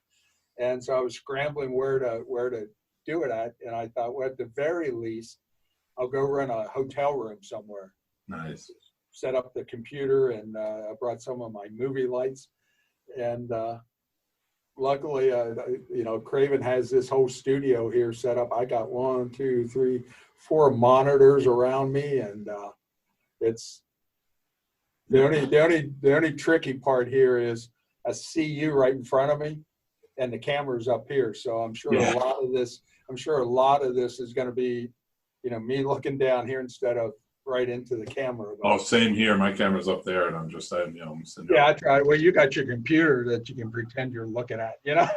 And so I was scrambling where to do it at, and I thought, well, at the very least, I'll go rent a hotel room somewhere. Nice. Set up the computer, and I brought some of my movie lights. And luckily, Craven has this whole studio here set up. I got 1, 2, 3, 4 monitors around me, and it's the only tricky part here is I see you right in front of me, and the camera's up here. So I'm sure a lot of this is going to be, me looking down here instead of right into the camera. Oh, same here. My camera's up there, and I'm just I'm sitting there. Yeah, I tried. Well, you got your computer that you can pretend you're looking at, I'm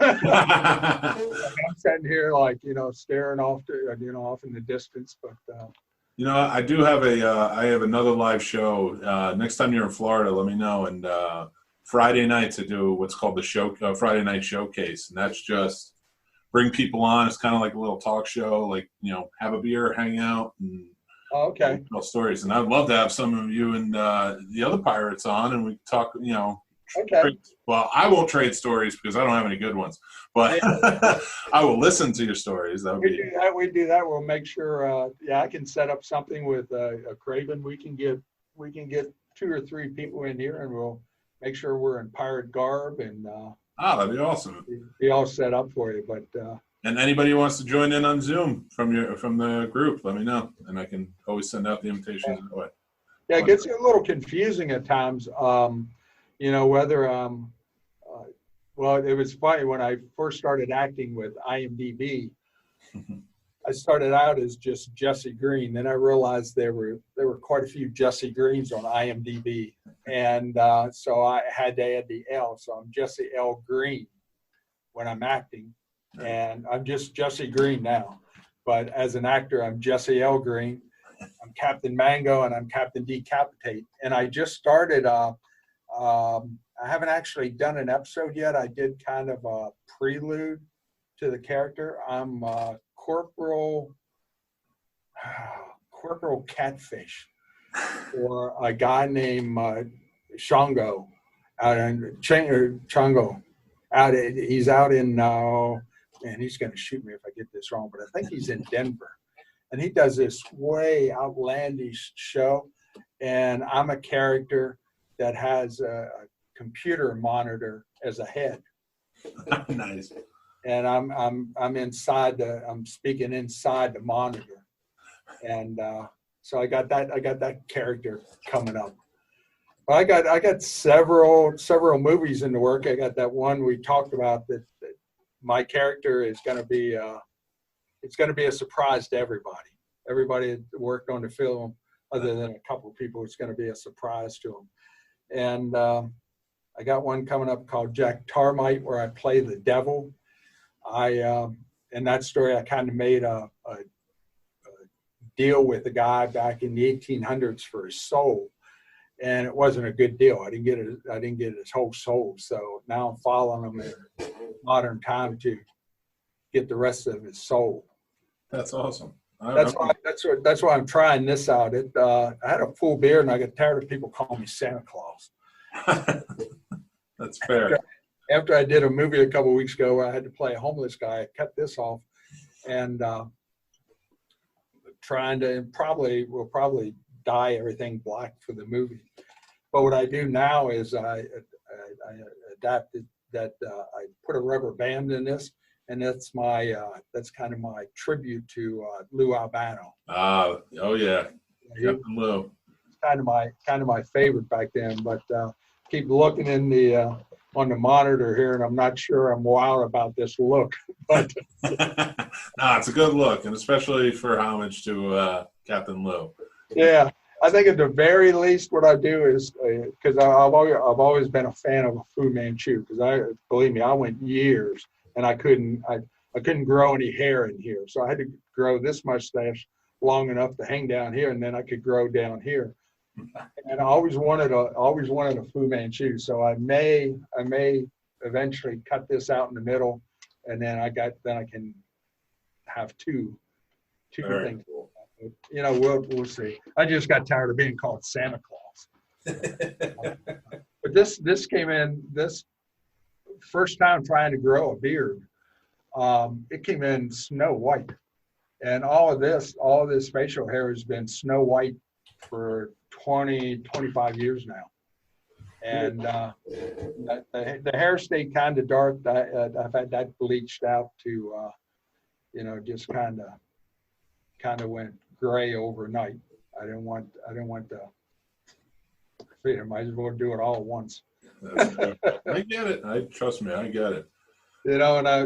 sitting here staring off off in the distance. But I do have I have another live show. Next time you're in Florida, let me know. And Friday nights I do what's called the Friday Night Showcase, and that's just bring people on. It's kind of like a little talk show, have a beer, hang out, and tell stories. And I'd love to have some of you and the other pirates on, and we talk, well, I won't trade stories because I don't have any good ones, but I will listen to your stories. We do that. We'll make sure, I can set up something with a Craven. We can get 2 or 3 people in here, and we'll make sure we're in pirate garb, and that'd be awesome. Be all set up for you. But and anybody who wants to join in on Zoom from the group, let me know, and I can always send out the invitations that way. Yeah, it gets a little confusing at times. Whether well, it was funny when I first started acting with IMDb. I started out as just Jesse Green. Then I realized there were quite a few Jesse Greens on IMDb, and so I had to add the L. So I'm Jesse L. Green when I'm acting, and I'm just Jesse Green now. But as an actor, I'm Jesse L. Green. I'm Captain Mango, and I'm Captain Decapitate. And I just started. I haven't actually done an episode yet. I did kind of a prelude to the character. I'm Corporal Catfish, or a guy named Shango out in Chango. He's out in man, he's going to shoot me if I get this wrong, but I think he's in Denver, and he does this way outlandish show, and I'm a character that has a computer monitor as a head. Nice. And I'm inside I'm speaking inside the monitor, and so I got that character coming up. I got several movies in the work. I got that one we talked about that my character is going to be it's going to be a surprise to everybody. Everybody that worked on the film, other than a couple of people, it's going to be a surprise to them. And I got one coming up called Jack Tarmite, where I play the devil. In that story, I kind of made a deal with a guy back in the 1800s for his soul, and it wasn't a good deal. I didn't get his whole soul. So now I'm following him in modern time to get the rest of his soul. That's awesome. That's why I'm trying this out. I had a full beard, and I got tired of people calling me Santa Claus. That's fair. After I did a movie a couple of weeks ago where I had to play a homeless guy, I cut this off, and will probably dye everything black for the movie. But what I do now is I adapted that I put a rubber band in this, and that's kind of my tribute to Lou Albano. Oh yeah, Captain Lou. It's kind of my favorite back then, but keep looking in the on the monitor here, and I'm not sure I'm wild about this look. But no, it's a good look, and especially for homage to Captain Lou. Yeah, I think at the very least, what I do is because I've always been a fan of a Fu Manchu. Because believe me, I went years and I couldn't grow any hair in here, so I had to grow this mustache long enough to hang down here, and then I could grow down here. And I always wanted a Fu Manchu, so I may eventually cut this out in the middle, and then I can have two things. You know, we'll see. I just got tired of being called Santa Claus. But this came in this first time trying to grow a beard. It came in snow white, and all of this facial hair has been snow white for 25 years now, and the hair stayed kind of dark. I've had that bleached out to just kind of went gray overnight. I didn't want to. I might as well do it all at once. I get it. Trust me, I get it. And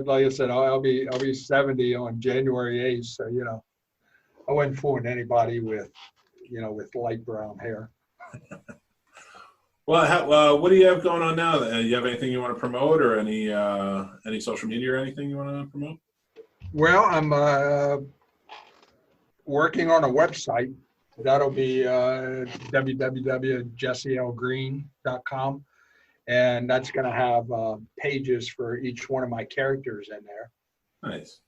like I said, I'll be 70 on January 8th. So I wasn't fooling anybody with light brown hair. Well, what do you have going on now? You have anything you want to promote, or any social media or anything you want to promote? Well, I'm working on a website. That'll be www.jesselgreen.com, and that's going to have pages for each one of my characters in there. Nice.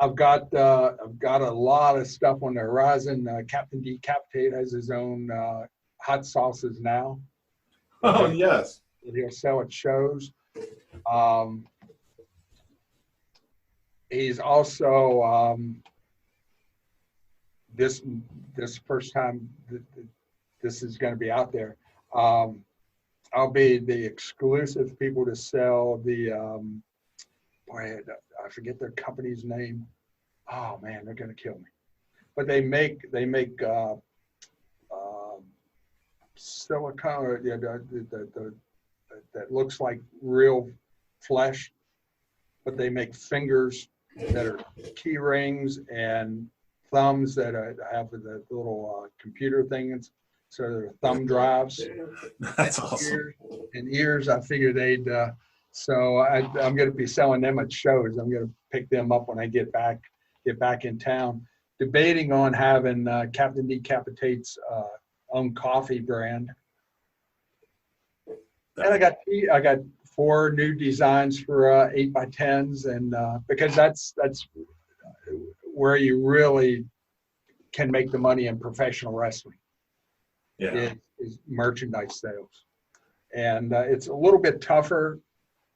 I've got a lot of stuff on the horizon. Captain Decapitate has his own hot sauces now. Oh, yes. He'll sell at shows. He's also this first time this is going to be out there. I'll be the exclusive people to sell the I forget their company's name. Oh man, they're going to kill me. But they make silicone that looks like real flesh, but they make fingers that are key rings and thumbs that have the little computer things. So they're thumb drives. That's awesome. Ears. I figured they'd. So I'm going to be selling them at shows. I'm going to pick them up when I get back in town. Debating on having Captain Decapitate's own coffee brand. And I got 4 new designs for 8x10s, and because that's where you really can make the money in professional wrestling. Yeah, is merchandise sales, and it's a little bit tougher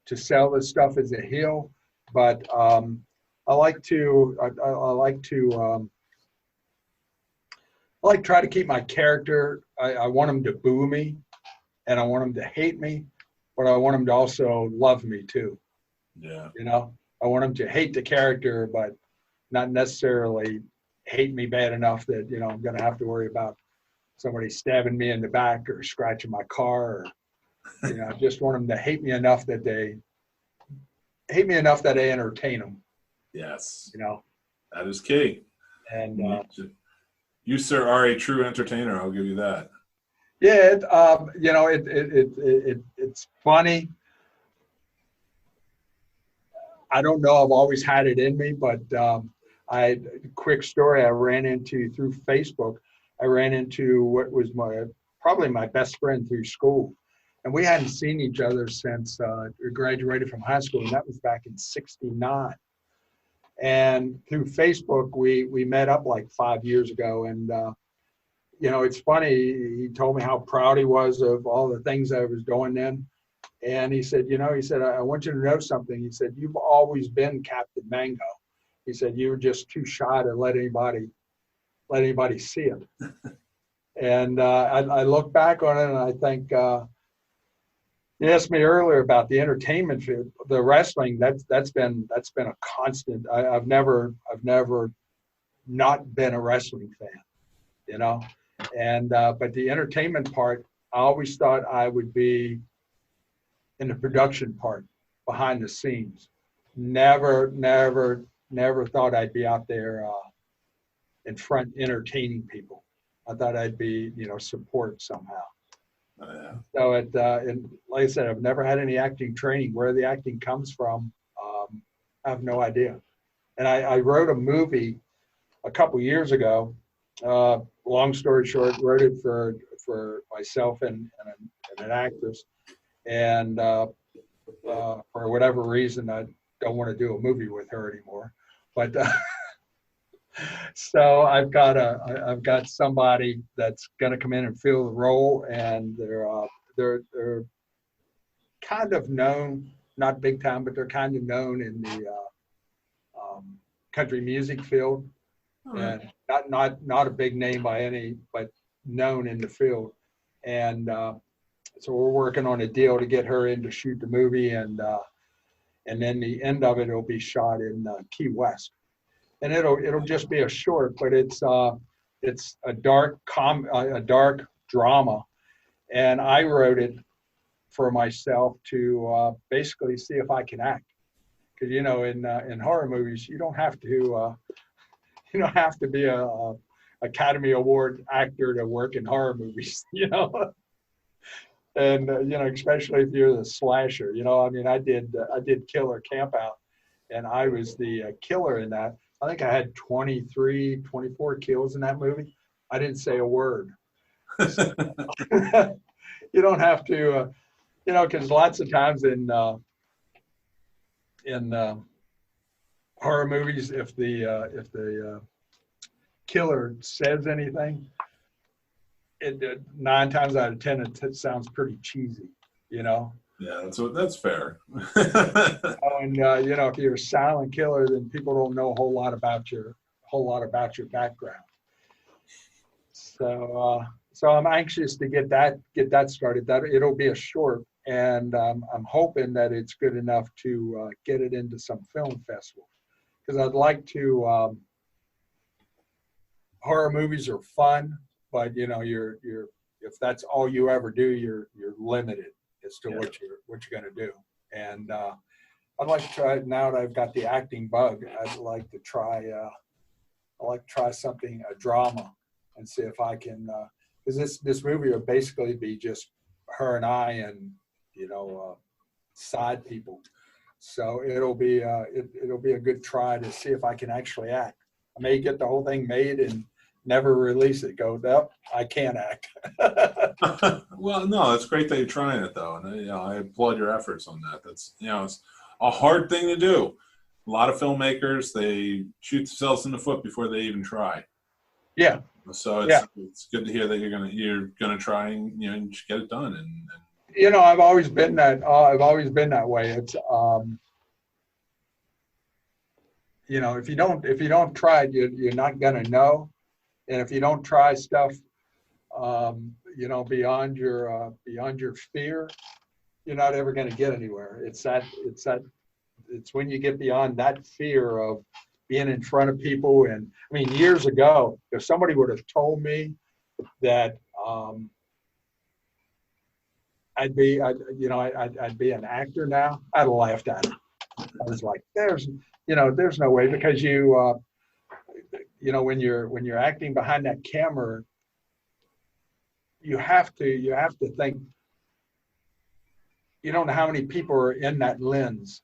to sell this stuff as a heel, but I like try to keep my character. I want them to boo me, and I want them to hate me, but I want them to also love me too. Yeah. You know, I want them to hate the character, but not necessarily hate me bad enough that, you know, I'm going to have to worry about somebody stabbing me in the back or scratching my car, or, you know, I just want them to hate me enough that they entertain them. Yes. You know, that is key. And you, sir, are a true entertainer. I'll give you that. Yeah, you know, it's funny. I don't know. I've always had it in me, but quick story. I ran into through Facebook. I ran into what was probably my best friend through school, and we hadn't seen each other since we graduated from high school, and that was back in '69. And through Facebook, we met up like 5 years ago, and you know, it's funny. He told me how proud he was of all the things I was doing then. And he said, you know, I want you to know something. He said, you've always been Captain Mango. He said, you were just too shy to let anybody see it. And I look back on it and I think, you asked me earlier about the entertainment field, the wrestling. That's been a constant. I've never not been a wrestling fan, you know. And but the entertainment part, I always thought I would be in the production part, behind the scenes. Never thought I'd be out there in front entertaining people. I thought I'd be, you know, support somehow. Oh, yeah. So and like I said, I've never had any acting training. Where the acting comes from, I have no idea. And I wrote a movie a couple years ago. Long story short, wrote it for myself and an actress, and for whatever reason, I don't want to do a movie with her anymore. But so I've got somebody that's going to come in and fill the role, and they're kind of known, not big time, but they're kind of known in the country music field. And not a big name by any, but known in the field. And so we're working on a deal to get her in to shoot the movie, and then the end of it will be shot in Key West, and it'll just be a short, but it's a dark drama, and I wrote it for myself to basically see if I can act, because you know in horror movies you don't have to. You don't have to be a Academy Award actor to work in horror movies, you know. And you know, especially if you're the slasher, you know. I mean, I did Killer Campout, and I was the killer in that. I think I had 23, 24 kills in that movie. I didn't say a word. So, you don't have to, you know, because lots of times in horror movies, if the killer says anything, 9 times out of 10 it sounds pretty cheesy, you know. Yeah, that's fair. And you know, if you're a silent killer, then people don't know a whole lot about your background. So I'm anxious to get that started. That it'll be a short, and I'm hoping that it's good enough to get it into some film festivals. Because I'd like to. Horror movies are fun, but you know, you're if that's all you ever do, you're limited as to what you're going to do. And I'd like to try, now that I've got the acting bug, I'd like to try something, a drama, and see if I can, because this movie will basically be just her and I and, side people. So it'll be a good try to see if I can actually act. I may get the whole thing made and never release it. Go, nope, I can't act. Well, no, it's great that you're trying it though, and I applaud your efforts on that. That's it's a hard thing to do. A lot of filmmakers, they shoot themselves in the foot before they even try. Yeah. So it's good to hear that you're gonna try and just get it done. And I've always been that. I've always been that way. It's if you don't try it, you're not gonna know. And if you don't try stuff, beyond your fear, you're not ever going to get anywhere. It's when you get beyond that fear of being in front of people. And I mean, years ago, if somebody would have told me that I'd be an actor now, I'd have laughed at it. I was like, there's no way, because when you're acting behind that camera, you have to think, you don't know how many people are in that lens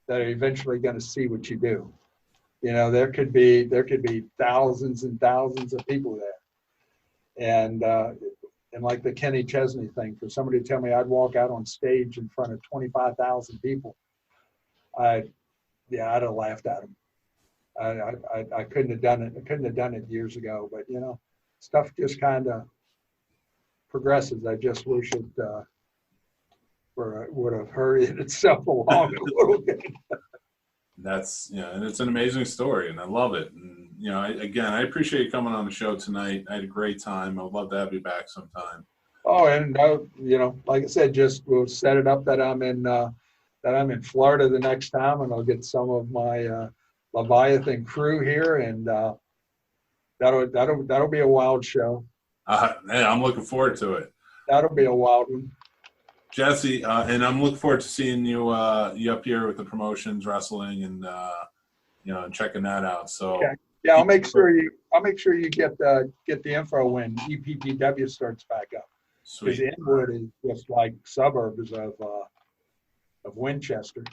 that are eventually going to see what you do. There could be thousands and thousands of people there. And like the Kenny Chesney thing, for somebody to tell me I'd walk out on stage in front of 25,000 people, I'd have laughed at him. I couldn't have done it. I couldn't have done it years ago, but stuff just kind of progresses. I just wish it would have hurried itself along a little bit. That's and it's an amazing story, and I love it. And I appreciate you coming on the show tonight. I had a great time. I would love to have you back sometime. Oh, and like I said, just we'll set it up that I'm in Florida the next time, and I'll get some of my Leviathan crew here, and that'll be a wild show. I'm looking forward to it. That'll be a wild one. Jesse, and I'm looking forward to seeing you up here with the promotions, wrestling, and and checking that out. So okay. Yeah, I'll make sure you get the info when EPPW starts back up. Sweet. Because Inwood is just like suburbs of Winchester.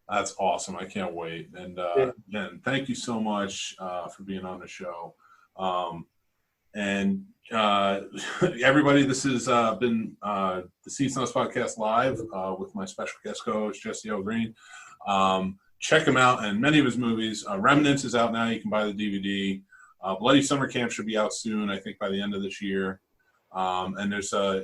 That's awesome. I can't wait. And again, thank you so much for being on the show. And everybody, this has been the Scene Snobs Podcast Live with my special guest co-host, Jesse L. Green. Check him out and many of his movies. Remnants is out now. You can buy the DVD. Bloody Summer Camp should be out soon, I think by the end of this year. And there's a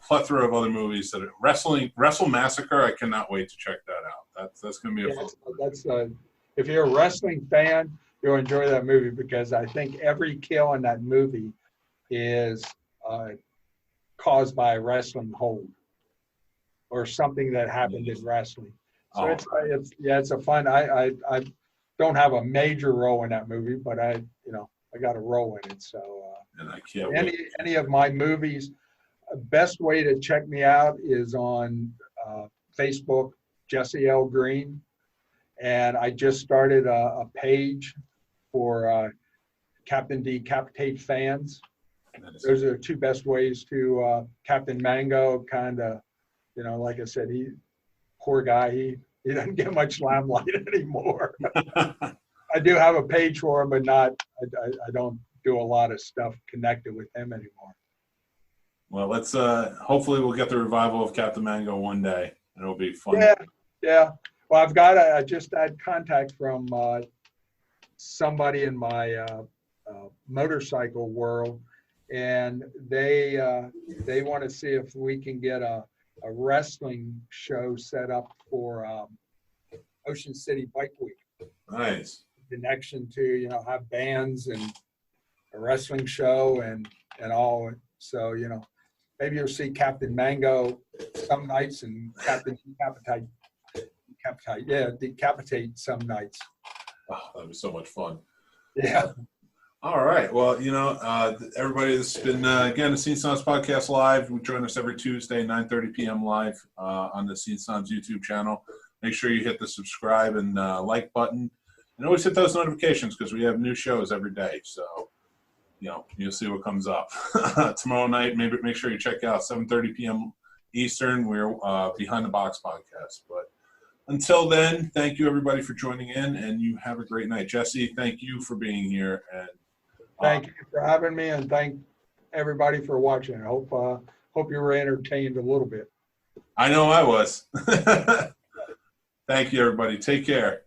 plethora of other movies that are Wrestle Massacre. I cannot wait to check that out. That's going to be a fun. If you're a wrestling fan, you'll enjoy that movie, because I think every kill in that movie is caused by a wrestling hold or something that happened in wrestling. So it's a fun. I don't have a major role in that movie, but I got a role in it. So and I can't wait. Any of my movies, best way to check me out is on Facebook, Jesse L. Green, and I just started a page for Captain Decapitate fans. Those are the two best ways to Captain Mango. Kind of, like I said, poor guy, he doesn't get much limelight anymore. I do have a page for him, but I don't do a lot of stuff connected with him anymore. Well, let's hopefully we'll get the revival of Captain Mango one day, and it'll be fun. Yeah. Well, I just had contact from somebody in my motorcycle world, and they want to see if we can get a wrestling show set up for Ocean City Bike Week. Nice. Connection to have bands and a wrestling show and all. So maybe you'll see Captain Mango some nights and Captain Decapitate some nights. Oh, that'd be so much fun. Yeah. All right. Well, everybody, this has been, again, the Scene Snobs Podcast Live. We join us every Tuesday, 9:30 p.m. live on the Scene Snobs YouTube channel. make sure you hit the subscribe and like button. And always hit those notifications because we have new shows every day. So, you'll see what comes up. Tomorrow night, maybe make sure you check out 7:30 p.m. Eastern. We're Behind the Box podcast. But until then, thank you, everybody, for joining in, and you have a great night. Jesse, thank you for being here. And thank you for having me, and thank everybody for watching. I hope you were entertained a little bit. I know I was. Thank you, everybody. Take care.